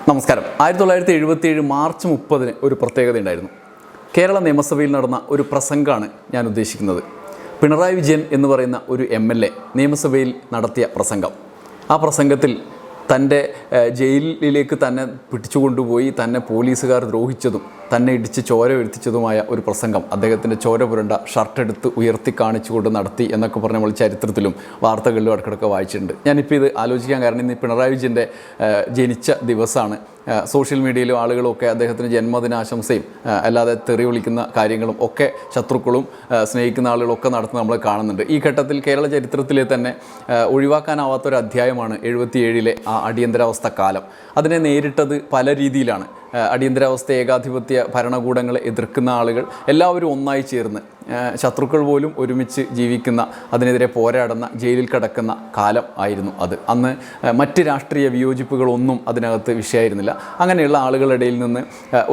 നമസ്കാരം. 1977 മാർച്ച് 30 ഒരു പ്രത്യേകത ഉണ്ടായിരുന്നു. കേരള നിയമസഭയിൽ നടന്ന ഒരു പ്രസംഗമാണ് ഞാൻ ഉദ്ദേശിക്കുന്നത്. പിണറായി വിജയൻ എന്ന് പറയുന്ന ഒരു MLA നിയമസഭയിൽ നടത്തിയ പ്രസംഗം. ആ പ്രസംഗത്തിൽ തൻ്റെ ജയിലിലേക്ക് തന്നെ പിടിച്ചുകൊണ്ടുപോയി തന്നെ പോലീസുകാർ ദ്രോഹിച്ചതും തന്നെ ഇടിച്ച് ചോര വീഴ്ത്തിച്ചതുമായ ഒരു പ്രസംഗം അദ്ദേഹത്തിൻ്റെ ചോര പുരണ്ട ഷർട്ടെടുത്ത് ഉയർത്തി കാണിച്ചുകൊണ്ട് നടത്തി എന്നൊക്കെ പറഞ്ഞ് നമ്മൾ ചരിത്രത്തിലും വാർത്തകളിലും ഇടയ്ക്കിടയ്ക്ക് വായിച്ചിട്ടുണ്ട്. ഞാനിപ്പോൾ ഇത് ആലോചിക്കാൻ കാരണം ഇന്ന് പിണറായി വിജയൻ്റെ ജനിച്ച ദിവസമാണ്. സോഷ്യൽ മീഡിയയിലും ആളുകളൊക്കെ അദ്ദേഹത്തിന് ജന്മദിനാശംസയും അല്ലാതെ തെറി വിളിക്കുന്ന കാര്യങ്ങളും ഒക്കെ ശത്രുക്കളും സ്നേഹിക്കുന്ന ആളുകളൊക്കെ നടത്തുന്നത് നമ്മൾ കാണുന്നുണ്ട്. ഈ ഘട്ടത്തിൽ കേരള ചരിത്രത്തിലെ തന്നെ ഒഴിവാക്കാനാവാത്തൊരു അധ്യായമാണ് 77 ആ അടിയന്തരാവസ്ഥ കാലം. അതിനെ നേരിട്ടത് പല രീതിയിലാണ്. അടിയന്തരാവസ്ഥ ഏകാധിപത്യ ഭരണകൂടങ്ങളെ എതിർക്കുന്ന ആളുകൾ എല്ലാവരും ഒന്നായി ചേർന്ന് ശത്രുക്കൾ പോലും ഒരുമിച്ച് ജീവിക്കുന്ന, അതിനെതിരെ പോരാടുന്ന, ജയിലിൽ കിടക്കുന്ന കാലം ആയിരുന്നു അത്. അന്ന് മറ്റ് രാഷ്ട്രീയ വിയോജിപ്പുകളൊന്നും അതിനകത്ത് വിഷയമായിരുന്നില്ല. അങ്ങനെയുള്ള ആളുകളുടെ ഇടയിൽ നിന്ന്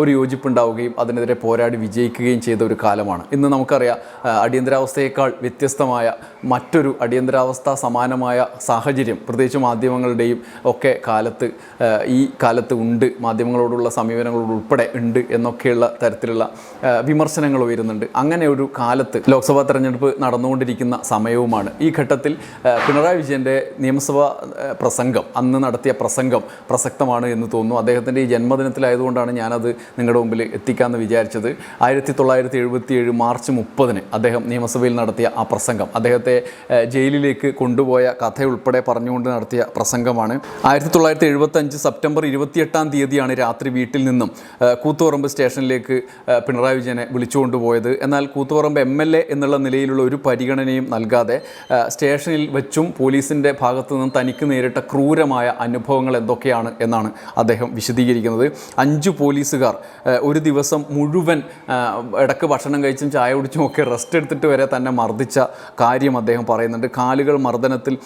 ഒരു യോജിപ്പുണ്ടാവുകയും അതിനെതിരെ പോരാടി വിജയിക്കുകയും ചെയ്ത ഒരു കാലമാണ്. ഇന്ന് നമുക്കറിയാം, അടിയന്തരാവസ്ഥയേക്കാൾ വ്യത്യസ്തമായ മറ്റൊരു അടിയന്തരാവസ്ഥ സമാനമായ സാഹചര്യം പ്രത്യേകിച്ച് മാധ്യമങ്ങളുടെയും ഒക്കെ ഈ കാലത്ത് ഉണ്ട്. മാധ്യമങ്ങളോടുള്ള സമീപനങ്ങളോട് ഉൾപ്പെടെ ഉണ്ട് എന്നൊക്കെയുള്ള തരത്തിലുള്ള വിമർശനങ്ങൾ ഉയരുന്നുണ്ട്. അങ്ങനെ ഒരു കാലത്ത് ലോക്സഭാ തെരഞ്ഞെടുപ്പ് നടന്നുകൊണ്ടിരിക്കുന്ന സമയവുമാണ്. ഈ ഘട്ടത്തിൽ പിണറായി വിജയൻ്റെ നിയമസഭാ പ്രസംഗം, അന്ന് നടത്തിയ പ്രസംഗം പ്രസക്തമാണ് എന്ന് തോന്നുന്നു. അദ്ദേഹത്തിൻ്റെ ഈ ജന്മദിനത്തിലായതുകൊണ്ടാണ് ഞാനത് നിങ്ങളുടെ മുമ്പിൽ എത്തിക്കാമെന്ന് വിചാരിച്ചത്. 1977 മാർച്ച് 30 അദ്ദേഹം നിയമസഭയിൽ നടത്തിയ ആ പ്രസംഗം, അദ്ദേഹത്തെ ജയിലിലേക്ക് കൊണ്ടുപോയ കഥയുൾപ്പെടെ പറഞ്ഞുകൊണ്ട് നടത്തിയ പ്രസംഗമാണ്. 1975 സെപ്റ്റംബർ 28 രാത്രി വീട്ടിൽ നിന്നും കൂത്തുപറമ്പ് സ്റ്റേഷനിലേക്ക് പിണറായി വിജയനെ വിളിച്ചുകൊണ്ടുപോയത്. എന്നാൽ കൂത്തുപറമ്പ് MLA എന്നുള്ള നിലയിലുള്ള ഒരു പരിഗണനയും നൽകാതെ സ്റ്റേഷനിൽ വെച്ചും പോലീസിൻ്റെ ഭാഗത്തു നിന്നും തനിക്ക് നേരിട്ട ക്രൂരമായ അനുഭവങ്ങൾ എന്തൊക്കെയാണ് എന്നാണ് അദ്ദേഹം വിശദീകരിക്കുന്നത്. 5 പോലീസുകാർ ഒരു ദിവസം മുഴുവൻ ഇടയ്ക്ക് ഭക്ഷണം കഴിച്ചും ചായ കുടിച്ചും ഒക്കെ റെസ്റ്റ് എടുത്തിട്ട് വരെ തന്നെ മർദ്ദിച്ച കാര്യം അദ്ദേഹം പറയുന്നുണ്ട്. കാലുകൾ മർദ്ദനത്തിൽ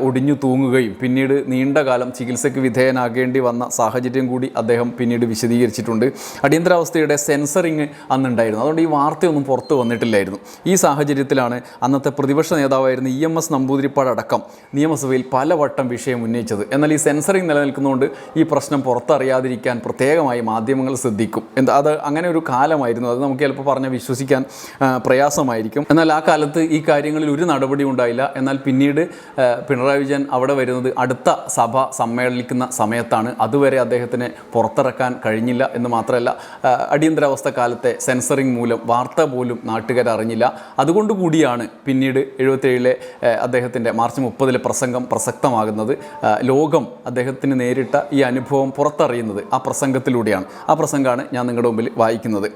ഒടിഞ്ഞു തൂങ്ങുകയും പിന്നീട് നീണ്ട കാലം ചികിത്സയ്ക്ക് വിധേയനാകേണ്ടി വന്ന സാഹചര്യം കൂടി അദ്ദേഹം പിന്നീട് വിശദീകരിച്ചിട്ടുണ്ട്. അടിയന്തരാവസ്ഥയുടെ സെൻസറിങ് അന്നുണ്ടായിരുന്നു. അതുകൊണ്ട് ഈ വാർത്തയൊന്നും പുറത്ത് വന്നിട്ടില്ലായിരുന്നു. ഈ സാഹചര്യത്തിലാണ് അന്നത്തെ പ്രതിപക്ഷ നേതാവായിരുന്ന EMS നമ്പൂതിരിപ്പാട് അടക്കം നിയമസഭയിൽ പലവട്ടം വിഷയം ഉന്നയിച്ചത്. എന്നാൽ ഈ സെൻസറിങ് നിലനിൽക്കുന്നതുകൊണ്ട് ഈ പ്രശ്നം പുറത്തറിയാതിരിക്കാൻ പ്രത്യേകമായി മാധ്യമങ്ങൾ ശ്രദ്ധിക്കും. അത് അങ്ങനെ ഒരു കാലമായിരുന്നു. അത് നമുക്ക് ചിലപ്പോൾ പറഞ്ഞാൽ വിശ്വസിക്കാൻ പ്രയാസമായിരിക്കും. എന്നാൽ ആ കാലത്ത് ഈ കാര്യങ്ങളിൽ ഒരു നടപടി ഉണ്ടായില്ല. എന്നാൽ പിന്നീട് പിണറായി വിജയൻ അവിടെ വരുന്നത് അടുത്ത സഭ സമ്മേളിക്കുന്ന സമയത്താണ്. അതുവരെ അദ്ദേഹത്തിന് പുറത്തിറക്കാൻ കഴിഞ്ഞില്ല എന്ന് മാത്രമല്ല, അടിയന്തരാവസ്ഥ കാലത്തെ സെൻസറിങ് മൂലം വാർത്ത പോലും നാട്ടുകാരറിഞ്ഞില്ല. അതുകൊണ്ട് കൂടിയാണ് പിന്നീട് 77 അദ്ദേഹത്തിൻ്റെ മാർച്ച് 30 പ്രസംഗം പ്രസക്തമാകുന്നത്. ലോകം അദ്ദേഹത്തിന് നേരിട്ട ഈ അനുഭവം പുറത്തറിയുന്നത് ആ പ്രസംഗത്തിലൂടെയാണ്. ആ പ്രസംഗമാണ് ഞാൻ നിങ്ങളുടെ മുമ്പിൽ വായിക്കുന്നത്.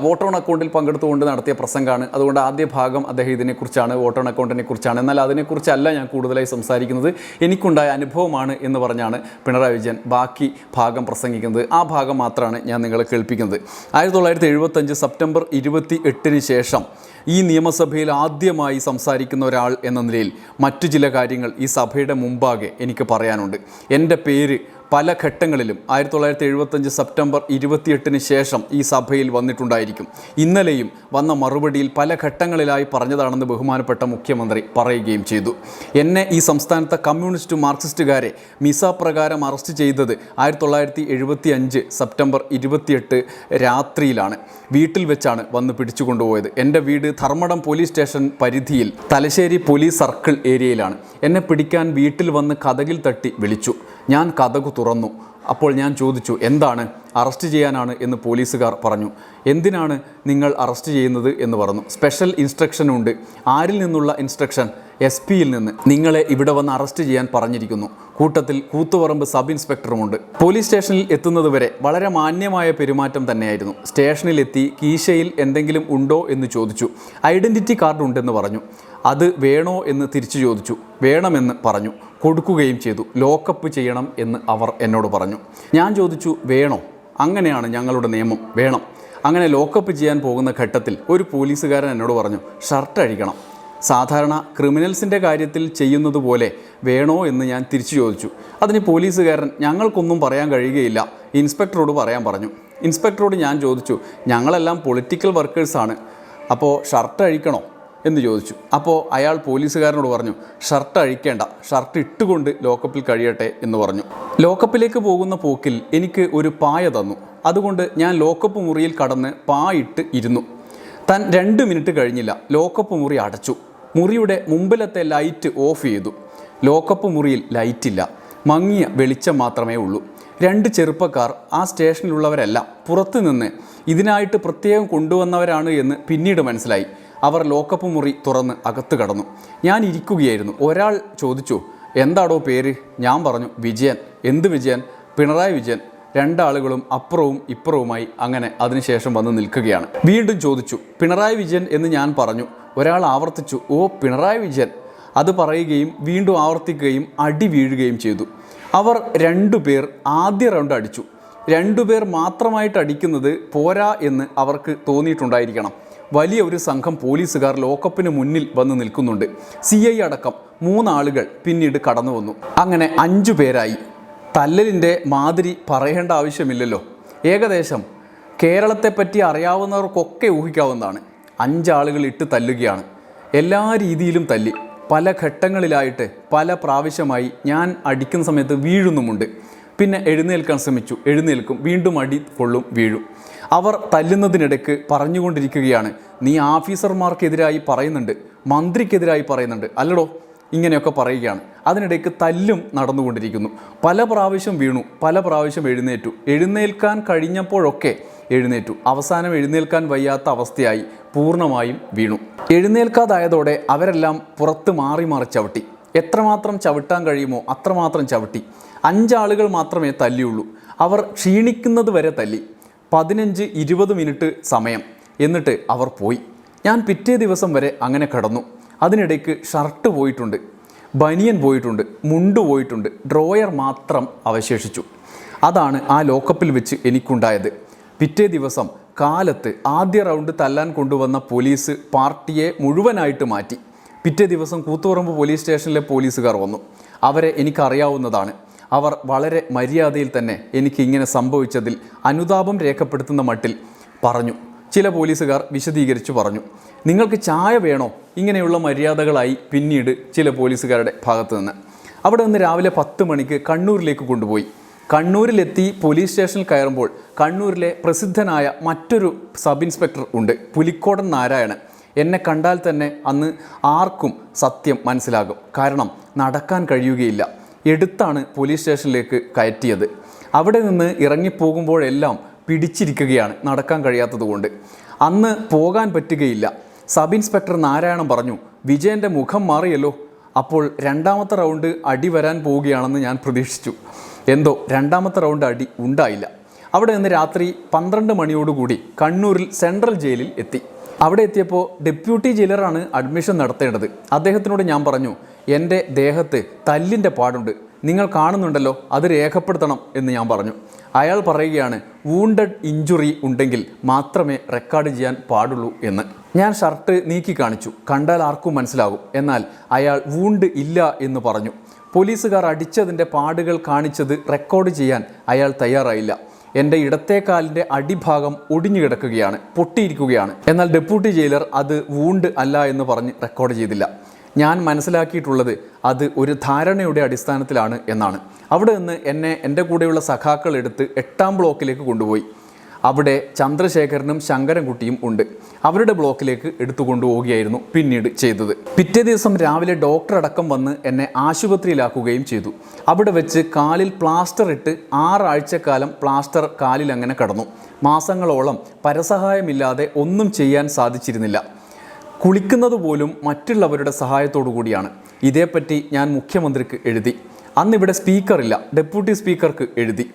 വോട്ട് ഓൺ അക്കൗണ്ടിൽ പങ്കെടുത്തുകൊണ്ട് നടത്തിയ പ്രസംഗമാണ്. അതുകൊണ്ട് ആദ്യ ഭാഗം അദ്ദേഹം ഇതിനെക്കുറിച്ചാണ്, വോട്ട് ഓൺ അക്കൗണ്ടിനെ കുറിച്ചാണ്. എന്നാൽ അതിനെക്കുറിച്ചല്ല ഞാൻ കൂടുതലായി സംസാരിക്കുന്നത്. എനിക്കുണ്ടായ അനുഭവമാണ് എന്ന് പറഞ്ഞാണ് പിണറായി വിജയൻ ബാക്കി ഭാഗം പ്രസംഗിക്കുന്നത്. ആ ഭാഗം മാത്രമാണ് ഞാൻ നിങ്ങളെ കേൾപ്പിക്കുന്നത്. 1975 സെപ്റ്റംബർ 28 ശേഷം ഈ നിയമസഭയിൽ ആദ്യമായി സംസാരിക്കുന്ന ഒരാൾ എന്ന നിലയിൽ മറ്റു ചില കാര്യങ്ങൾ ഈ സഭയുടെ മുമ്പാകെ എനിക്ക് പറയാനുണ്ട്. എൻ്റെ പേര് പല ഘട്ടങ്ങളിലും 1975 സെപ്റ്റംബർ 28 ശേഷം ഈ സഭയിൽ വന്നിട്ടുണ്ടായിരിക്കും. ഇന്നലെയും വന്ന മറുപടിയിൽ പല ഘട്ടങ്ങളിലായി പറഞ്ഞതാണെന്ന് ബഹുമാനപ്പെട്ട മുഖ്യമന്ത്രി പറയുകയും ചെയ്തു. എന്നെ ഈ സംസ്ഥാനത്തെ കമ്മ്യൂണിസ്റ്റ് മാർക്സിസ്റ്റുകാരെ മിസ പ്രകാരം അറസ്റ്റ് ചെയ്തത് 1975 സെപ്റ്റംബർ 28 രാത്രിയിലാണ്. വീട്ടിൽ വെച്ചാണ് വന്ന് പിടിച്ചുകൊണ്ടുപോയത്. എൻ്റെ വീട് ധർമ്മടം പോലീസ് സ്റ്റേഷൻ പരിധിയിൽ തലശ്ശേരി പോലീസ് സർക്കിൾ ഏരിയയിലാണ്. എന്നെ പിടിക്കാൻ വീട്ടിൽ വന്ന് കതകിൽ തട്ടി വിളിച്ചു. ഞാൻ കതകു തുറന്നു. അപ്പോൾ ഞാൻ ചോദിച്ചു, എന്താണ്? അറസ്റ്റ് ചെയ്യാനാണ് എന്ന് പോലീസുകാർ പറഞ്ഞു. എന്തിനാണ് നിങ്ങൾ അറസ്റ്റ് ചെയ്യുന്നത് എന്ന് പറഞ്ഞു. സ്പെഷ്യൽ ഇൻസ്ട്രക്ഷനുണ്ട്. ആരിൽ നിന്നുള്ള ഇൻസ്ട്രക്ഷൻ? SP-യിൽ നിന്ന്. നിങ്ങളെ ഇവിടെ വന്ന് അറസ്റ്റ് ചെയ്യാൻ പറഞ്ഞിരിക്കുന്നു. കൂട്ടത്തിൽ കൂത്തുപറമ്പ് സബ് ഇൻസ്പെക്ടറുമുണ്ട്. പോലീസ് സ്റ്റേഷനിൽ എത്തുന്നതുവരെ വളരെ മാന്യമായ പെരുമാറ്റം തന്നെയായിരുന്നു. സ്റ്റേഷനിലെത്തി കീശയിൽ എന്തെങ്കിലും ഉണ്ടോ എന്ന് ചോദിച്ചു. ഐഡൻറ്റിറ്റി കാർഡ് ഉണ്ടെന്ന് പറഞ്ഞു. അത് വേണോ എന്ന് തിരിച്ചു ചോദിച്ചു. വേണമെന്ന് പറഞ്ഞു. കൊടുക്കുകയും ചെയ്തു. ലോക്കപ്പ് ചെയ്യണം എന്ന് അവർ എന്നോട് പറഞ്ഞു. ഞാൻ ചോദിച്ചു, വേണോ? അങ്ങനെയാണ് ഞങ്ങളുടെ നിയമം, വേണം. അങ്ങനെ ലോക്കപ്പ് ചെയ്യാൻ പോകുന്ന ഘട്ടത്തിൽ ഒരു പോലീസുകാരൻ എന്നോട് പറഞ്ഞു, ഷർട്ട് അഴിക്കണം. സാധാരണ ക്രിമിനൽസിൻ്റെ കാര്യത്തിൽ ചെയ്യുന്നത് പോലെ വേണോ എന്ന് ഞാൻ തിരിച്ചു ചോദിച്ചു. അതിന് പോലീസുകാരൻ, ഞങ്ങൾക്കൊന്നും പറയാൻ കഴിയുകയില്ല, ഇൻസ്പെക്ടറോട് പറയാൻ പറഞ്ഞു. ഇൻസ്പെക്ടറോട് ഞാൻ ചോദിച്ചു, ഞങ്ങളെല്ലാം പൊളിറ്റിക്കൽ വർക്കേഴ്സാണ്, അപ്പോൾ ഷർട്ട് അഴിക്കണോ? എന്ന് ചോദിച്ചു. അപ്പോൾ അയാൾ പോലീസുകാരനോട് പറഞ്ഞു, ഷർട്ട് അഴിക്കേണ്ട, ഷർട്ട് ഇട്ടുകൊണ്ട് ലോക്കപ്പിൽ കഴിയട്ടെ എന്ന് പറഞ്ഞു. ലോക്കപ്പിലേക്ക് പോകുന്ന പോക്കിൽ എനിക്ക് ഒരു പായ തന്നു. അതുകൊണ്ട് ഞാൻ ലോക്കപ്പ് മുറിയിൽ കടന്ന് പായിട്ട് ഇരുന്നു. താൻ 2 മിനിറ്റ് കഴിഞ്ഞില്ല, ലോക്കപ്പ് മുറി അടച്ചു. മുറിയുടെ മുമ്പിലത്തെ ലൈറ്റ് ഓഫ് ചെയ്തു. ലോക്കപ്പ് മുറിയിൽ ലൈറ്റില്ല, മങ്ങിയ വെളിച്ചം മാത്രമേ ഉള്ളൂ. 2 ചെറുപ്പക്കാർ, ആ സ്റ്റേഷനിലുള്ളവരല്ല, പുറത്തുനിന്ന് ഇതിനായിട്ട് പ്രത്യേകം കൊണ്ടുവന്നവരാണ് എന്ന് പിന്നീട് മനസ്സിലായി. അവർ ലോക്കപ്പ് മുറി തുറന്ന് അകത്ത് കടന്നു. ഞാൻ ഇരിക്കുകയായിരുന്നു. ഒരാൾ ചോദിച്ചു, എന്താടോ പേര്? ഞാൻ പറഞ്ഞു, വിജയൻ. എന്ത് വിജയൻ? പിണറായി വിജയൻ. 2 ആളുകളും അപ്പുറവും ഇപ്പുറവുമായി അങ്ങനെ അതിനുശേഷം വന്ന് നിൽക്കുകയാണ്. വീണ്ടും ചോദിച്ചു, പിണറായി വിജയൻ എന്ന് ഞാൻ പറഞ്ഞു. ഒരാൾ ആവർത്തിച്ചു, ഓ പിണറായി വിജയൻ. അത് പറയുകയും വീണ്ടും ആവർത്തിക്കുകയും അടി വീഴുകയും ചെയ്തു. അവർ 2 പേർ ആദ്യ റൗണ്ട് അടിച്ചു. 2 പേർ മാത്രമായിട്ട് അടിക്കുന്നത് പോരാ എന്ന് അവർക്ക് തോന്നിയിട്ടുണ്ടായിരിക്കണം. വലിയ ഒരു സംഘം പോലീസുകാർ ലോക്കപ്പിന് മുന്നിൽ വന്ന് നിൽക്കുന്നുണ്ട്. CI അടക്കം 3 ആളുകൾ പിന്നീട് കടന്നു വന്നു. അങ്ങനെ 5 പേരായി. തല്ലലിൻ്റെ മാതിരി പറയേണ്ട ആവശ്യമില്ലല്ലോ. ഏകദേശം കേരളത്തെപ്പറ്റി അറിയാവുന്നവർക്കൊക്കെ ഊഹിക്കാവുന്നതാണ്. 5 ആളുകൾ ഇട്ട് തല്ലുകയാണ്. എല്ലാ രീതിയിലും തല്ലി. പല ഘട്ടങ്ങളിലായിട്ട് പല പ്രാവശ്യമായി ഞാൻ അടിക്കുന്ന സമയത്ത് വീഴുന്നുമുണ്ട്. പിന്നെ എഴുന്നേൽക്കാൻ ശ്രമിച്ചു, എഴുന്നേൽക്കും, വീണ്ടും അടി കൊള്ളും, വീഴും. അവർ തല്ലുന്നതിനിടയ്ക്ക് പറഞ്ഞുകൊണ്ടിരിക്കുകയാണ്, നീ ഓഫീസർമാർക്കെതിരായി പറയുന്നുണ്ട്, മന്ത്രിക്കെതിരായി പറയുന്നുണ്ട്, അല്ലടോ, ഇങ്ങനെയൊക്കെ പറയുകയാണ്. അതിനിടയ്ക്ക് തല്ലും നടന്നുകൊണ്ടിരിക്കുന്നു. പല പ്രാവശ്യം വീണു, പല പ്രാവശ്യം എഴുന്നേറ്റു. എഴുന്നേൽക്കാൻ കഴിഞ്ഞപ്പോഴൊക്കെ എഴുന്നേറ്റു. അവസാനം എഴുന്നേൽക്കാൻ വയ്യാത്ത അവസ്ഥയായി പൂർണ്ണമായും വീണു. എഴുന്നേൽക്കാതായതോടെ അവരെല്ലാം പുറത്ത് മാറി മാറി ചവിട്ടി. എത്രമാത്രം ചവിട്ടാൻ കഴിയുമോ അത്രമാത്രം ചവിട്ടി. 5 ആളുകൾ മാത്രമേ തല്ലിയുള്ളൂ. അവർ ക്ഷീണിക്കുന്നത് വരെ തല്ലി. 15-20 മിനിറ്റ് സമയം. എന്നിട്ട് അവർ പോയി. ഞാൻ പിറ്റേ ദിവസം വരെ അങ്ങനെ കിടന്നു. അതിനിടയ്ക്ക് ഷർട്ട് പോയിട്ടുണ്ട്, ബനിയൻ പോയിട്ടുണ്ട്, മുണ്ട് പോയിട്ടുണ്ട്, ഡ്രോയർ മാത്രം അവശേഷിച്ചു. അതാണ് ആ ലോക്കപ്പിൽ വെച്ച് എനിക്കുണ്ടായത്. പിറ്റേ ദിവസം കാലത്ത് ആദ്യ റൗണ്ട് തല്ലാൻ കൊണ്ടുവന്ന പോലീസ് പാർട്ടിയെ മുഴുവനായിട്ട് മാറ്റി. പിറ്റേ ദിവസം കൂത്തുപറമ്പ് പോലീസ് സ്റ്റേഷനിലെ പോലീസുകാർ വന്നു. അവരെ എനിക്കറിയാവുന്നതാണ്. അവർ വളരെ മര്യാദയിൽ തന്നെ എനിക്ക് ഇങ്ങനെ സംഭവിച്ചതിൽ അനുതാപം രേഖപ്പെടുത്തുന്ന മട്ടിൽ പറഞ്ഞു. ചില പോലീസുകാർ വിശദീകരിച്ചു പറഞ്ഞു, നിങ്ങൾക്ക് ചായ വേണോ? ഇങ്ങനെയുള്ള മര്യാദകളായി പിന്നീട് ചില പോലീസുകാരുടെ ഭാഗത്തു നിന്ന്. അവിടെ നിന്ന് രാവിലെ 10 മണിക്ക് കണ്ണൂരിലേക്ക് കൊണ്ടുപോയി. കണ്ണൂരിലെത്തി പോലീസ് സ്റ്റേഷനിൽ കയറുമ്പോൾ കണ്ണൂരിലെ പ്രസിദ്ധനായ മറ്റൊരു സബ് ഇൻസ്പെക്ടർ ഉണ്ട്, പുലിക്കോടൻ നാരായണൻ. എന്നെ കണ്ടാൽ തന്നെ അന്ന് ആർക്കും സത്യം മനസ്സിലാകും. കാരണം നടക്കാൻ കഴിയുകയില്ല. എടുത്താണ് പോലീസ് സ്റ്റേഷനിലേക്ക് കയറ്റിയത്. അവിടെ നിന്ന് ഇറങ്ങിപ്പോകുമ്പോഴെല്ലാം പിടിച്ചിരിക്കുകയാണ്, നടക്കാൻ കഴിയാത്തതുകൊണ്ട്. അന്ന് പോകാൻ പറ്റുകയില്ല. സബ് ഇൻസ്പെക്ടർ നാരായണൻ പറഞ്ഞു, വിജയൻ്റെ മുഖം മാറിയല്ലോ. അപ്പോൾ 2ാമത്തെ റൗണ്ട് അടി വരാൻ പോവുകയാണെന്ന് ഞാൻ പ്രതീക്ഷിച്ചു. എന്തോ 2ാമത്തെ റൗണ്ട് അടി ഉണ്ടായില്ല. അവിടെ നിന്ന് രാത്രി 12 മണിയോടുകൂടി കണ്ണൂരിൽ സെൻട്രൽ ജയിലിൽ എത്തി. അവിടെ എത്തിയപ്പോൾ ഡെപ്യൂട്ടി ജയിലറാണ് അഡ്മിഷൻ നടത്തേണ്ടത്. അദ്ദേഹത്തിനോട് ഞാൻ പറഞ്ഞു, എൻ്റെ ദേഹത്ത് തല്ലിൻ്റെ പാടുണ്ട്, നിങ്ങൾ കാണുന്നുണ്ടല്ലോ, അത് രേഖപ്പെടുത്തണം എന്ന് ഞാൻ പറഞ്ഞു. അയാൾ പറയുകയാണ്, വൂണ്ടഡ് ഇഞ്ചുറി ഉണ്ടെങ്കിൽ മാത്രമേ റെക്കോർഡ് ചെയ്യാൻ പാടുള്ളൂ എന്ന്. ഞാൻ ഷർട്ട് നീക്കി കാണിച്ചു. കണ്ടാൽ ആർക്കും മനസ്സിലാകും. എന്നാൽ അയാൾ വൂണ്ട് ഇല്ല എന്ന് പറഞ്ഞു. പോലീസുകാർ അടിച്ചതിൻ്റെ പാടുകൾ കാണിച്ചത് റെക്കോർഡ് ചെയ്യാൻ അയാൾ തയ്യാറായില്ല. എൻ്റെ ഇടത്തെ കാലിൻ്റെ അടിഭാഗം ഒടിഞ്ഞു കിടക്കുകയാണ്, പൊട്ടിയിരിക്കുകയാണ്. എന്നാൽ ഡെപ്യൂട്ടി ജയിലർ അത് വൂണ്ട് അല്ല എന്ന് പറഞ്ഞ് റെക്കോർഡ് ചെയ്തില്ല. ഞാൻ മനസ്സിലാക്കിയിട്ടുള്ളത് അത് ഒരു ധാരണയുടെ അടിസ്ഥാനത്തിലാണ് എന്നാണ്. അവിടെ നിന്ന് എന്നെ എൻ്റെ കൂടെയുള്ള സഖാക്കൾ എടുത്ത് 8ാം ബ്ലോക്കിലേക്ക് കൊണ്ടുപോയി. അവിടെ ചന്ദ്രശേഖരനും ശങ്കരൻകുട്ടിയും ഉണ്ട്. അവരുടെ ബ്ലോക്കിലേക്ക് എടുത്തു കൊണ്ടുപോവുകയായിരുന്നു പിന്നീട് ചെയ്തത്. പിറ്റേ ദിവസം രാവിലെ ഡോക്ടർ അടക്കം വന്ന് എന്നെ ആശുപത്രിയിലാക്കുകയും ചെയ്തു. അവിടെ വെച്ച് കാലിൽ പ്ലാസ്റ്റർ ഇട്ട് 6 ആഴ്ചക്കാലം പ്ലാസ്റ്റർ കാലിൽ അങ്ങനെ കടന്നു. മാസങ്ങളോളം പരസഹായമില്ലാതെ ഒന്നും ചെയ്യാൻ സാധിച്ചിരുന്നില്ല. കുളിക്കുന്നത് പോലും മറ്റുള്ളവരുടെ സഹായത്തോടു കൂടിയാണ്. ഇതേപ്പറ്റി ഞാൻ മുഖ്യമന്ത്രിക്ക് എഴുതി. അന്നിവിടെ സ്പീക്കറില്ല, ഡെപ്യൂട്ടി സ്പീക്കർക്ക് എഴുതി.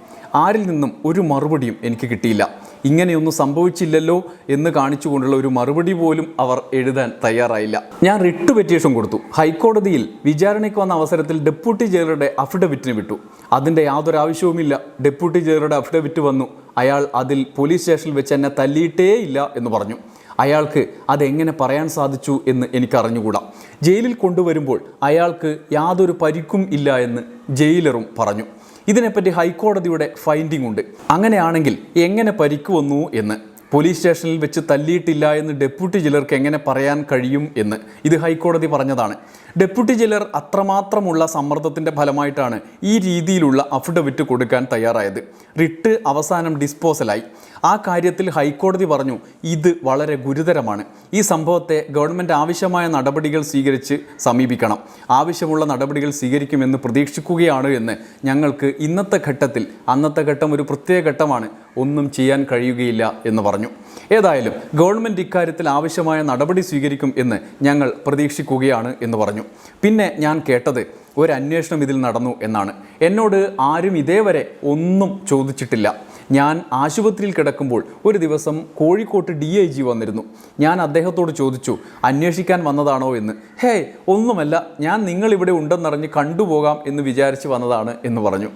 ആരിൽ നിന്നും ഒരു മറുപടിയും എനിക്ക് കിട്ടിയില്ല. ഇങ്ങനെയൊന്നും സംഭവിച്ചില്ലല്ലോ എന്ന് കാണിച്ചുകൊണ്ടുള്ള ഒരു മറുപടി പോലും അവർ എഴുതാൻ തയ്യാറായില്ല. ഞാൻ റിട്ട് പെറ്റീഷൻ കൊടുത്തു. ഹൈക്കോടതിയിൽ വിചാരണയ്ക്ക് വന്ന അവസരത്തിൽ ഡെപ്യൂട്ടി ജയിലറുടെ അഫിഡവിറ്റിന് വിട്ടു. അതിൻ്റെ യാതൊരു ആവശ്യവുമില്ല. ഡെപ്യൂട്ടി ജയിലറുടെ അഫിഡവിറ്റ് വന്നു. അയാൾ അതിൽ പോലീസ് സ്റ്റേഷനിൽ വെച്ച് എന്നെ തല്ലിയിട്ടേ ഇല്ല എന്ന് പറഞ്ഞു. അയാൾക്ക് അതെങ്ങനെ പറയാൻ സാധിച്ചു എന്ന് എനിക്കറിഞ്ഞുകൂടാ. ജയിലിൽ കൊണ്ടുവരുമ്പോൾ അയാൾക്ക് യാതൊരു പരിക്കും ഇല്ല എന്ന് ജയിലറും പറഞ്ഞു. ഇതിനെപ്പറ്റി ഹൈക്കോടതിയുടെ ഫൈൻഡിംഗ് ഉണ്ട്. അങ്ങനെയാണെങ്കിൽ എങ്ങനെ പരിക്ക് വന്നു എന്ന് പോലീസ് സ്റ്റേഷനിൽ വെച്ച് തല്ലിയിട്ടില്ല എന്ന് ഡെപ്യൂട്ടി ജയിലർക്ക് എങ്ങനെ പറയാൻ കഴിയും എന്ന് ഇത് ഹൈക്കോടതി പറഞ്ഞതാണ്. ഡെപ്യൂട്ടി ജയിലർ അത്രമാത്രമുള്ള സമ്മർദ്ദത്തിൻ്റെ ഫലമായിട്ടാണ് ഈ രീതിയിലുള്ള അഫിഡവിറ്റ് കൊടുക്കാൻ തയ്യാറായത്. റിട്ട് അവസാനം ഡിസ്പോസലായി. ആ കാര്യത്തിൽ ഹൈക്കോടതി പറഞ്ഞു ഇത് വളരെ ഗുരുതരമാണ്. ഈ സംഭവത്തെ ഗവൺമെൻറ് ആവശ്യമായ നടപടികൾ സ്വീകരിച്ച് സമീപിക്കണം. ആവശ്യമുള്ള നടപടികൾ സ്വീകരിക്കുമെന്ന് പ്രതീക്ഷിക്കുകയാണ് എന്ന് ഞങ്ങൾക്ക് ഇന്നത്തെ ഘട്ടത്തിൽ, അന്നത്തെ ഘട്ടം ഒരു പ്രത്യേക ഘട്ടമാണ്, ഒന്നും ചെയ്യാൻ കഴിയുകയില്ല എന്ന് പറഞ്ഞു. ഏതായാലും ഗവൺമെൻറ് ഇക്കാര്യത്തിൽ ആവശ്യമായ നടപടി സ്വീകരിക്കും എന്ന് ഞങ്ങൾ പ്രതീക്ഷിക്കുകയാണ് എന്ന് പറഞ്ഞു. പിന്നെ ഞാൻ കേട്ടത് ഒരു അന്വേഷണം ഇതിൽ നടന്നു എന്നാണ്. എന്നോട് ആരും ഇതേവരെ ഒന്നും ചോദിച്ചിട്ടില്ല. ഞാൻ ആശുപത്രിയിൽ കിടക്കുമ്പോൾ ഒരു ദിവസം കോഴിക്കോട്ട് DIG വന്നിരുന്നു. ഞാൻ അദ്ദേഹത്തോട് ചോദിച്ചു, അന്വേഷിക്കാൻ വന്നതാണോ എന്ന്. ഹേയ് ഒന്നുമല്ല, ഞാൻ നിങ്ങളിവിടെ ഉണ്ടെന്നറിഞ്ഞ് കണ്ടുപോകാം എന്ന് വിചാരിച്ച് വന്നതാണ് എന്ന് പറഞ്ഞു.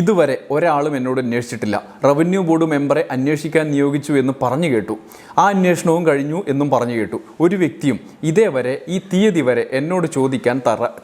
ഇതുവരെ ഒരാളും എന്നോട് അന്വേഷിച്ചിട്ടില്ല. റവന്യൂ ബോർഡ് മെമ്പറെ അന്വേഷിക്കാൻ നിയോഗിച്ചു എന്ന് പറഞ്ഞു കേട്ടു. ആ അന്വേഷണവും കഴിഞ്ഞു എന്നും പറഞ്ഞു കേട്ടു. ഒരു വ്യക്തിയും ഇതേവരെ ഈ തീയതി വരെ എന്നോട് ചോദിക്കാൻ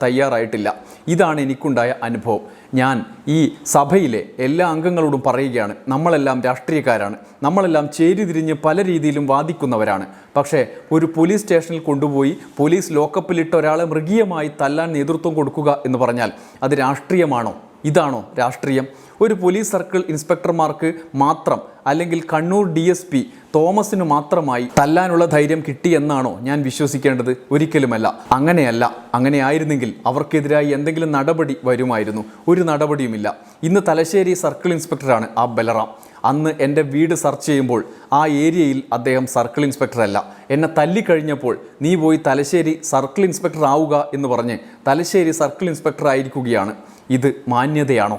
തയ്യാറായിട്ടില്ല. ഇതാണ് എനിക്കുണ്ടായ അനുഭവം. ഞാൻ ഈ സഭയിലെ എല്ലാ അംഗങ്ങളോടും പറയുകയാണ്, നമ്മളെല്ലാം രാഷ്ട്രീയക്കാരാണ്, നമ്മളെല്ലാം ചേരിതിരിഞ്ഞ് പല രീതിയിലും വാദിക്കുന്നവരാണ്. പക്ഷേ ഒരു പോലീസ് സ്റ്റേഷനിൽ കൊണ്ടുപോയി പോലീസ് ലോക്കപ്പിലിട്ട് ഒരാളെ മൃഗീയമായി തല്ലാൻ നേതൃത്വം കൊടുക്കുക എന്ന് പറഞ്ഞാൽ അത് രാഷ്ട്രീയമാണോ? ഇതാണോ രാഷ്ട്രീയം? ഒരു പോലീസ് സർക്കിൾ ഇൻസ്പെക്ടർമാർക്ക് മാത്രം, അല്ലെങ്കിൽ കണ്ണൂർ DSP തോമസിന് മാത്രമായി തല്ലാനുള്ള ധൈര്യം കിട്ടിയെന്നാണോ ഞാൻ വിശ്വസിക്കേണ്ടത്? ഒരിക്കലുമല്ല. അങ്ങനെയല്ല. അങ്ങനെയായിരുന്നെങ്കിൽ അവർക്കെതിരായി എന്തെങ്കിലും നടപടി വരുമായിരുന്നു. ഒരു നടപടിയുമില്ല. ഇന്ന് തലശ്ശേരി സർക്കിൾ ഇൻസ്പെക്ടറാണ് ആ ബലറാം. അന്ന് എൻ്റെ വീട് സെർച്ച് ചെയ്യുമ്പോൾ ആ ഏരിയയിൽ അദ്ദേഹം സർക്കിൾ ഇൻസ്പെക്ടർ അല്ല. എന്നെ തല്ലിക്കഴിഞ്ഞപ്പോൾ നീ പോയി തലശ്ശേരി സർക്കിൾ ഇൻസ്പെക്ടർ ആവുക എന്ന് പറഞ്ഞ് തലശ്ശേരി സർക്കിൾ ഇൻസ്പെക്ടർ ആയിരിക്കുകയാണ്. ഇത് മാന്യതയാണോ?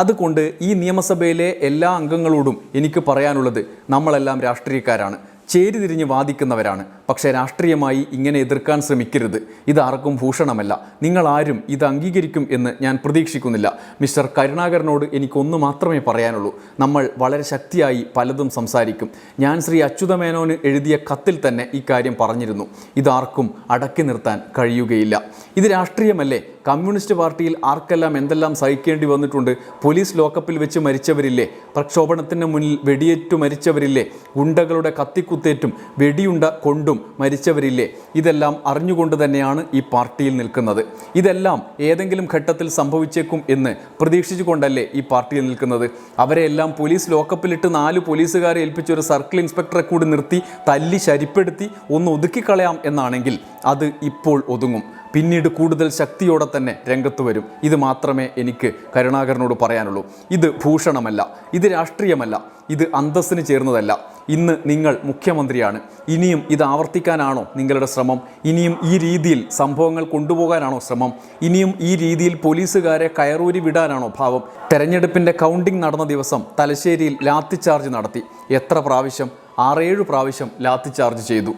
അതുകൊണ്ട് ഈ നിയമസഭയിലെ എല്ലാ അംഗങ്ങളോടും എനിക്ക് പറയാനുള്ളത്, നമ്മളെല്ലാം രാഷ്ട്രീയക്കാരാണ്, ചേരിതിരിഞ്ഞ് വാദിക്കുന്നവരാണ്. പക്ഷേ രാഷ്ട്രീയമായി ഇങ്ങനെ എതിർക്കാൻ ശ്രമിക്കരുത്. ഇതാർക്കും ഭൂഷണമല്ല. നിങ്ങളാരും ഇത് അംഗീകരിക്കും എന്ന് ഞാൻ പ്രതീക്ഷിക്കുന്നില്ല. മിസ്റ്റർ കരുണാകരനോട് എനിക്കൊന്നു മാത്രമേ പറയാനുള്ളൂ. നമ്മൾ വളരെ ശക്തിയായി പലതും സംസാരിക്കും. ഞാൻ ശ്രീ അച്യുതമേനോന് എഴുതിയ കത്തിൽ തന്നെ ഈ കാര്യം പറഞ്ഞിരുന്നു. ഇതാർക്കും അടക്കി നിർത്താൻ കഴിയുകയില്ല. ഇത് രാഷ്ട്രീയമല്ലേ? കമ്മ്യൂണിസ്റ്റ് പാർട്ടിയിൽ ആർക്കെല്ലാം എന്തെല്ലാം സഹിക്കേണ്ടി വന്നിട്ടുണ്ട്. പോലീസ് ലോക്കപ്പിൽ വെച്ച് മരിച്ചവരില്ലേ? പ്രക്ഷോഭണത്തിന് മുന്നിൽ വെടിയേറ്റു മരിച്ചവരില്ലേ? ഗുണ്ടകളുടെ കത്തിക്കുത്തേറ്റും വെടിയുണ്ട കൊണ്ടും മരിച്ചവരില്ലേ? ഇതെല്ലാം അറിഞ്ഞുകൊണ്ട് തന്നെയാണ് ഈ പാർട്ടിയിൽ നിൽക്കുന്നത്. ഇതെല്ലാം ഏതെങ്കിലും ഘട്ടത്തിൽ സംഭവിച്ചേക്കും എന്ന് പ്രതീക്ഷിച്ചുകൊണ്ടല്ലേ ഈ പാർട്ടിയിൽ നിൽക്കുന്നത്. അവരെല്ലാം പോലീസ് ലോക്കപ്പിലിട്ട് 4 പോലീസുകാരെ ഏൽപ്പിച്ചൊരു സർക്കിൾ ഇൻസ്പെക്ടറെ കൂടി നിർത്തി തല്ലി ശരിപ്പെടുത്തി ഒന്ന് ഒതുക്കിക്കളയാം എന്നാണെങ്കിൽ അത് ഇപ്പോൾ ഒതുങ്ങും. പിന്നീട് കൂടുതൽ ശക്തിയോടെ തന്നെ രംഗത്ത് വരും. ഇത് മാത്രമേ എനിക്ക് കരുണാകരനോട് പറയാനുള്ളൂ. ഇത് ഭൂഷണമല്ല, ഇത് രാഷ്ട്രീയമല്ല, ഇത് അന്തസ്സിന് ചേർന്നതല്ല. ഇന്ന് നിങ്ങൾ മുഖ്യമന്ത്രിയാണ്. ഇനിയും ഇത് ആവർത്തിക്കാനാണോ നിങ്ങളുടെ ശ്രമം? ഇനിയും ഈ രീതിയിൽ സംഭവങ്ങൾ കൊണ്ടുപോകാനാണോ ശ്രമം? ഇനിയും ഈ രീതിയിൽ പോലീസുകാരെ കയറൂരി വിടാനാണോ ഭാവം? തെരഞ്ഞെടുപ്പിൻ്റെ കൗണ്ടിംഗ് നടന്ന ദിവസം തലശ്ശേരിയിൽ ലാത്തിച്ചാർജ് നടത്തി. എത്ര പ്രാവശ്യം? 6-7 പ്രാവശ്യം ലാത്തിച്ചാർജ് ചെയ്തു.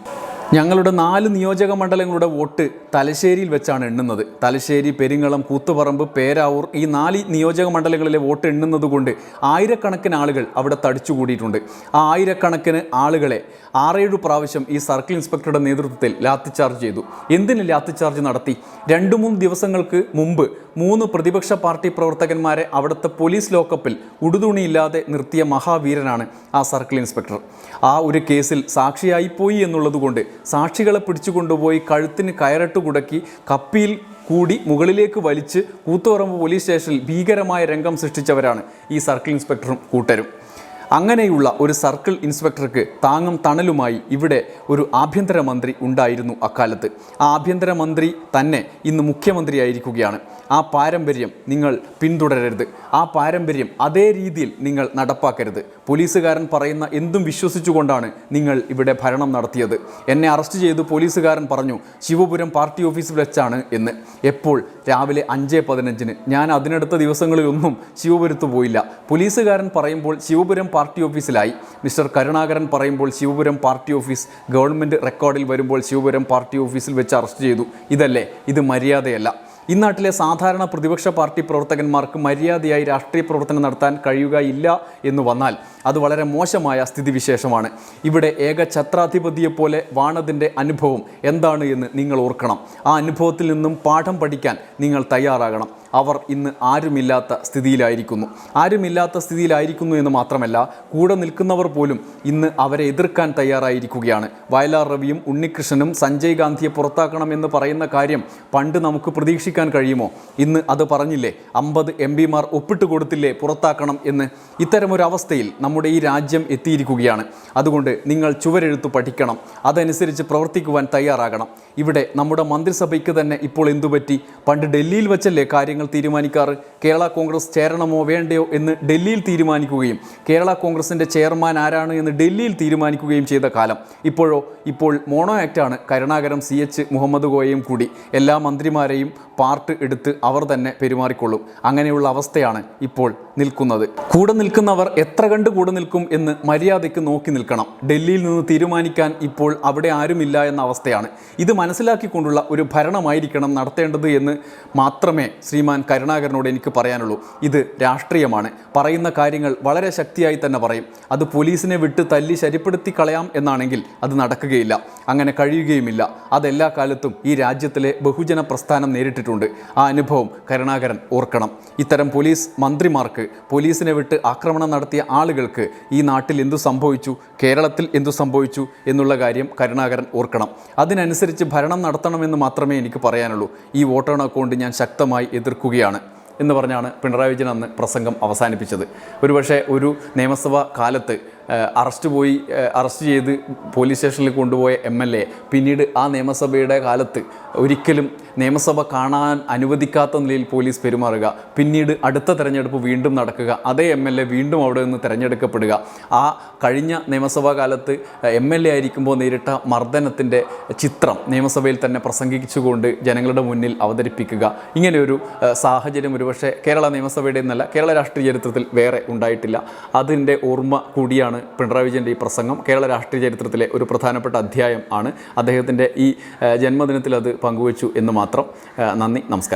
ഞങ്ങളുടെ 4 നിയോജക മണ്ഡലങ്ങളുടെ വോട്ട് തലശ്ശേരിയിൽ വെച്ചാണ് എണ്ണുന്നത്. തലശ്ശേരി, പെരിങ്ങളം, കൂത്തുപറമ്പ്, പേരാവൂർ ഈ 4 നിയോജക മണ്ഡലങ്ങളിലെ വോട്ട് എണ്ണുന്നത് കൊണ്ട് ആയിരക്കണക്കിന് ആളുകൾ അവിടെ തടിച്ചുകൂടിയിട്ടുണ്ട്. ആ ആയിരക്കണക്കിന് ആളുകളെ 6-7 പ്രാവശ്യം ഈ സർക്കിൾ ഇൻസ്പെക്ടറുടെ നേതൃത്വത്തിൽ ലാത്തിച്ചാർജ് ചെയ്തു. എന്തിന് ലാത്തിച്ചാർജ് നടത്തി? 2-3 ദിവസങ്ങൾക്ക് മുമ്പ് 3 പ്രതിപക്ഷ പാർട്ടി പ്രവർത്തകന്മാരെ അവിടുത്തെ പോലീസ് ലോക്കപ്പിൽ ഉടുതുണിയില്ലാതെ നിർത്തിയ മഹാവീരനാണ് ആ സർക്കിൾ ഇൻസ്പെക്ടർ. ആ ഒരു കേസിൽ സാക്ഷിയായിപ്പോയി എന്നുള്ളതുകൊണ്ട് സാക്ഷികളെ പിടിച്ചുകൊണ്ടുപോയി കഴുത്തിന് കയറിട്ട് കുടക്കി കപ്പിയിൽ കൂടി മുകളിലേക്ക് വലിച്ച് കൂത്തുപറമ്പ് പോലീസ് സ്റ്റേഷനിൽ ഭീകരമായ രംഗം സൃഷ്ടിച്ചവരാണ് ഈ സർക്കിൾ ഇൻസ്പെക്ടറും കൂട്ടരും. അങ്ങനെയുള്ള ഒരു സർക്കിൾ ഇൻസ്പെക്ടർക്ക് താങ്ങും തണലുമായി ഇവിടെ ഒരു ആഭ്യന്തരമന്ത്രി ഉണ്ടായിരുന്നു അക്കാലത്ത്. ആ ആഭ്യന്തരമന്ത്രി തന്നെ ഇന്ന് മുഖ്യമന്ത്രിയായിരിക്കുകയാണ്. ആ പാരമ്പര്യം നിങ്ങൾ പിന്തുടരരുത്. ആ പാരമ്പര്യം അതേ രീതിയിൽ നിങ്ങൾ നടപ്പാക്കരുത്. പോലീസുകാരൻ പറയുന്ന എന്തും വിശ്വസിച്ചുകൊണ്ടാണ് നിങ്ങൾ ഇവിടെ ഭരണം നടത്തിയത്. എന്നെ അറസ്റ്റ് ചെയ്തു പോലീസുകാരൻ പറഞ്ഞു ശിവപുരം പാർട്ടി ഓഫീസിൽ വെച്ചാണ് എന്ന്. എപ്പോൾ? രാവിലെ 5:15. ഞാൻ അതിനടുത്ത ദിവസങ്ങളിലൊന്നും ശിവപുരത്ത് പോയില്ല. പോലീസുകാരൻ പറയുമ്പോൾ ശിവപുരം പാർട്ടി ഓഫീസിലായി. മിസ്റ്റർ കരുണാകരൻ പറയുമ്പോൾ ശിവപുരം പാർട്ടി ഓഫീസ്, ഗവൺമെൻറ് റെക്കോർഡിൽ വരുമ്പോൾ ശിവപുരം പാർട്ടി ഓഫീസിൽ വെച്ച് അറസ്റ്റ് ചെയ്തു. ഇതല്ലേ? ഇത് മര്യാദയല്ല. ഈ നാട്ടിലെ സാധാരണ പ്രതിപക്ഷ പാർട്ടി പ്രവർത്തകന്മാർക്ക് മര്യാദയായി രാഷ്ട്രീയ പ്രവർത്തനം നടത്താൻ കഴിയുകയില്ല എന്ന് വന്നാൽ അത് വളരെ മോശമായ സ്ഥിതിവിശേഷമാണ്. ഇവിടെ ഏക ഛത്രാധിപതിയെപ്പോലെ വാണതിൻ്റെ അനുഭവം എന്താണ് എന്ന് നിങ്ങൾ ഓർക്കണം. ആ അനുഭവത്തിൽ നിന്നും പാഠം പഠിക്കാൻ നിങ്ങൾ തയ്യാറാകണം. അവർ ഇന്ന് ആരുമില്ലാത്ത സ്ഥിതിയിലായിരിക്കുന്നു എന്ന് മാത്രമല്ല, കൂടെ നിൽക്കുന്നവർ പോലും ഇന്ന് അവരെ എതിർക്കാൻ തയ്യാറായിരിക്കുകയാണ്. വയലാർ രവിയും ഉണ്ണികൃഷ്ണനും സഞ്ജയ് ഗാന്ധിയെ പുറത്താക്കണമെന്ന് പറയുന്ന കാര്യം പണ്ട് നമുക്ക് പ്രതീക്ഷിക്കാൻ കഴിയുമോ? ഇന്ന് അത് പറഞ്ഞില്ലേ, 50 MP-മാർ ഒപ്പിട്ട് കൊടുത്തില്ലേ പുറത്താക്കണം എന്ന്. ഇത്തരമൊരവസ്ഥയിൽ നമ്മുടെ ഈ രാജ്യം എത്തിയിരിക്കുകയാണ്. അതുകൊണ്ട് നിങ്ങൾ ചുവരെഴുത്ത് പഠിക്കണം, അതനുസരിച്ച് പ്രവർത്തിക്കുവാൻ തയ്യാറാകണം. ഇവിടെ നമ്മുടെ മന്ത്രിസഭയ്ക്ക് തന്നെ ഇപ്പോൾ എന്തുപറ്റി? പണ്ട് ഡൽഹിയിൽ വെച്ചല്ലേ കാര്യങ്ങൾ തീരുമാനിക്കാറ്? കേരള കോൺഗ്രസ് ചേരണമോ വേണ്ടയോ എന്ന് ഡൽഹിയിൽ തീരുമാനിക്കുകയും കേരള കോൺഗ്രസിൻ്റെ ചെയർമാൻ ആരാണ് എന്ന് ഡൽഹിയിൽ തീരുമാനിക്കുകയും ചെയ്ത കാലം. ഇപ്പോൾ മോണോ ആക്റ്റാണ്. കരുണാകരൻ, CH മുഹമ്മദ് കോയയും കൂടി എല്ലാ മന്ത്രിമാരെയും പാർട്ട് എടുത്ത് അവർ തന്നെ പെരുമാറിക്കൊള്ളും. അങ്ങനെയുള്ള അവസ്ഥയാണ് ഇപ്പോൾ നിൽക്കുന്നത്. കൂടെ നിൽക്കുന്നവർ എത്ര കണ്ട് കൂടെ നിൽക്കും എന്ന് മര്യാദയ്ക്ക് നോക്കി നിൽക്കണം. ഡൽഹിയിൽ നിന്ന് തീരുമാനിക്കാൻ ഇപ്പോൾ അവിടെ ആരുമില്ല എന്ന അവസ്ഥയാണ്. ഇത് മനസ്സിലാക്കിക്കൊണ്ടുള്ള ഒരു ഭരണമായിരിക്കണം നടത്തേണ്ടത് എന്ന് മാത്രമേ ശ്രീമാൻ കരുണാകരനോട് എനിക്ക് പറയാനുള്ളൂ. ഇത് രാഷ്ട്രീയമാണ്. പറയുന്ന കാര്യങ്ങൾ വളരെ ശക്തിയായി തന്നെ പറയും. അത് പോലീസിനെ വിട്ട് തല്ലി ശരിപ്പെടുത്തി കളയാം എന്നാണെങ്കിൽ അത് നടക്കുകയില്ല, അങ്ങനെ കഴിയുകയുമില്ല. അതെല്ലാ കാലത്തും ഈ രാജ്യത്തിലെ ബഹുജന പ്രസ്ഥാനം നേരിട്ടിട്ടുണ്ട്. ആ അനുഭവം കരുണാകരൻ ഓർക്കണം. ഇത്തരം പോലീസ് മന്ത്രിമാർക്ക്, പോലീസിനെ വിട്ട് ആക്രമണം നടത്തിയ ആളുകൾക്ക് ഈ നാട്ടിൽ എന്തു സംഭവിച്ചു, കേരളത്തിൽ എന്തു സംഭവിച്ചു എന്നുള്ള കാര്യം കരുണാകരൻ ഓർക്കണം. അതിനനുസരിച്ച് ഭരണം നടത്തണമെന്ന് മാത്രമേ എനിക്ക് പറയാനുള്ളൂ. ഈ വോട്ട് ഓൺ അക്കൗണ്ട് ഞാൻ ശക്തമായി എതിർക്കുകയാണ് എന്ന് പറഞ്ഞാണ് പിണറായി വിജയൻ അന്ന് പ്രസംഗം അവസാനിപ്പിച്ചത്. ഒരുപക്ഷെ ഒരു നിയമസഭാ കാലത്ത് അറസ്റ്റ് ചെയ്ത് പോലീസ് സ്റ്റേഷനിൽ കൊണ്ടുപോയ MLA പിന്നീട് ആ നിയമസഭയുടെ കാലത്ത് ഒരിക്കലും നിയമസഭ കാണാൻ അനുവദിക്കാത്ത നിലയിൽ പോലീസ് പെരുമാറുക, പിന്നീട് അടുത്ത തെരഞ്ഞെടുപ്പ് വീണ്ടും നടക്കുക, അതേ MLA വീണ്ടും അവിടെ നിന്ന് തിരഞ്ഞെടുക്കപ്പെടുക, ആ കഴിഞ്ഞ നിയമസഭാ കാലത്ത് MLA ആയിരിക്കുമ്പോൾ നേരിട്ട മർദ്ദനത്തിൻ്റെ ചിത്രം നിയമസഭയിൽ തന്നെ പ്രസംഗിച്ചുകൊണ്ട് ജനങ്ങളുടെ മുന്നിൽ അവതരിപ്പിക്കുക, ഇങ്ങനെയൊരു സാഹചര്യം ഒരുപക്ഷെ കേരള നിയമസഭയുടെ എന്നല്ല കേരള രാഷ്ട്രീയ ചരിത്രത്തിൽ വേറെ ഉണ്ടായിട്ടില്ല. അതിൻ്റെ ഓർമ്മ കൂടിയാണ് പിണറായി വിജയൻ്റെ ഈ പ്രസംഗം. കേരള രാഷ്ട്രീയ ചരിത്രത്തിലെ ഒരു പ്രധാനപ്പെട്ട അധ്യായം ആണ്. അദ്ദേഹത്തിൻ്റെ ഈ ജന്മദിനത്തിൽ അത് പങ്കുവച്ചു എന്ന് മാത്രം. നന്ദി, നമസ്കാരം.